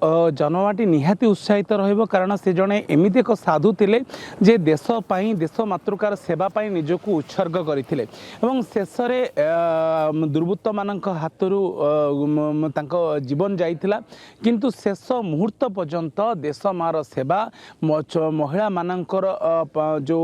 जन्ममाटी निहाती उत्साहित रहिबो कारण से जने एमिति एक साधु थिले जे देश पई देश मातृकार सेवा पई निजको उत्सर्ग करथिले एवं शेष रे दुर्बृत्त मानक हातरू तांको जीवन जाइथिला किंतु शेष मुहूर्त पर्यंत देश मार सेवा महिला मानकर जो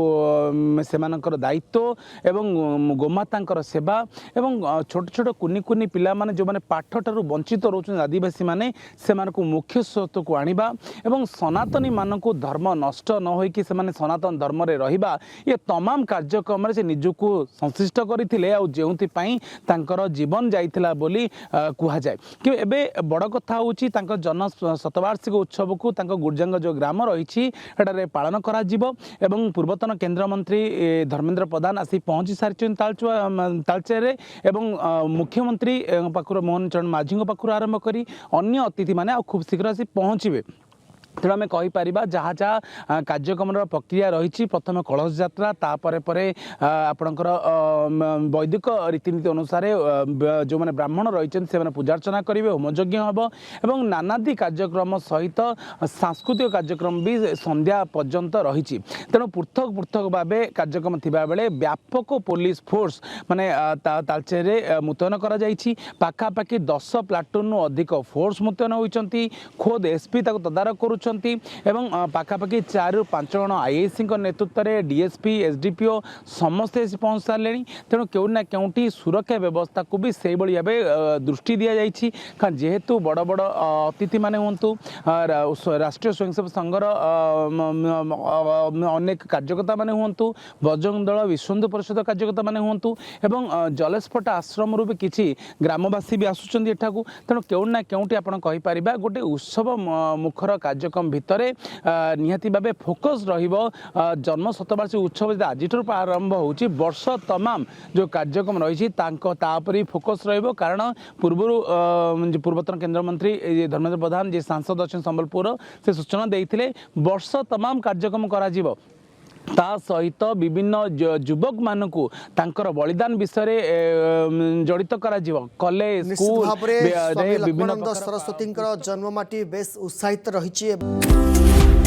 से मानकर दायित्व एवं गोमातांकर सेवा एवं छोट छोट कुनी कुनी पिला माने जो माने पाठ ठारू वंचित रहउछन आदिवासी माने से मानकु मुख्य स्रोत को आनिबा एवं सनातनी मानकु धर्म नष्ट न होई कि से माने सनातन धर्म रे रहिबा ये तमाम कार्यक्रम रे से निजुकु संश्लिष्ट करथिले आ जेउथि पई तांकर जीवन जाइथिला बोली कुहा जाय कि एबे बड़ कथा होउची तांकर जन शतवार्षिक उत्सव को तांकर गुर्जंग जो ग्राम रहिछि एटारे पालन करा जिवो एवं पूर्वतन केंद्र मंत्री धर्मेंद्र प्रधान आसी पहुंची सारिछन तालचेरे एवं मुख्यमंत्री पाखुर मोहन चरण माझी पाखुर आरंभ करी अन्य अतिथि माने खूब शीघ्र आसी पहुँचे तेणु आम कहीपर जहाँ जहाँ कार्यक्रम प्रक्रिया रही प्रथम कलश यात्रा तापर आपणकर वैदिक रीतिनीति अनुसार जो मैंने ब्राह्मण रही से पूजार्चना करेंगे होमयज्ञ हम और नानादी कार्यक्रम सहित सांस्कृतिक कार्यक्रम भी संध्या पर्यंत रही तेणु पृथक पृथक भाव कार्यक्रम थिबा बेले व्यापक पुलिस फोर्स माने तालचेरे मुतयन कराखापाखि 10 प्लाटून अधिक फोर्स मुतयन होती खोद एसपी तदारक कर पाखापाखि 4 ରୁ 5 जन आईएसी नेतृत्व में डीएसपी एसडीपीओ समस्ते पहुँच सारे तेणु केउना केउटी सुरक्षा व्यवस्था को भी से भाव दृष्टि दि जाए जेहेतु बड़ बड़ अतिथि माने हुंतु राष्ट्रीय स्वयंसेवक संघर अनेक कार्यकर्ता माने हुंतु बजरंग दल विश्व हिंदू परिषद कार्यकर्ता माने हुंतु एवं जलेस्फट आश्रम भी किसी ग्रामवासी भी आसुचंदी एठाकू तेणु केउना केउटी आपण कहि परिबा गोटे उत्सव मुखर कार्यक्रम भितर निहाती भाव फोकस रहिबो जन्म शतवार्षिक उत्सव आज आरंभ होची वर्ष तमाम जो कार्यक्रम रही तापर फोकस रहिबो कारण पूर्वतन केंद्र मंत्री धर्मेंद्र प्रधान जे सांसद अच्छे संबलपुर से सूचना देइथिले वर्ष तमाम कार्यक्रम करा जिवो ता सहित विभिन्न युवक मानकु तांकर बलिदान विषय जड़ित करा जिवो कॉलेज स्कूल विभिन्न सरस्वती जन्ममाटी बेस उत्साहित रही।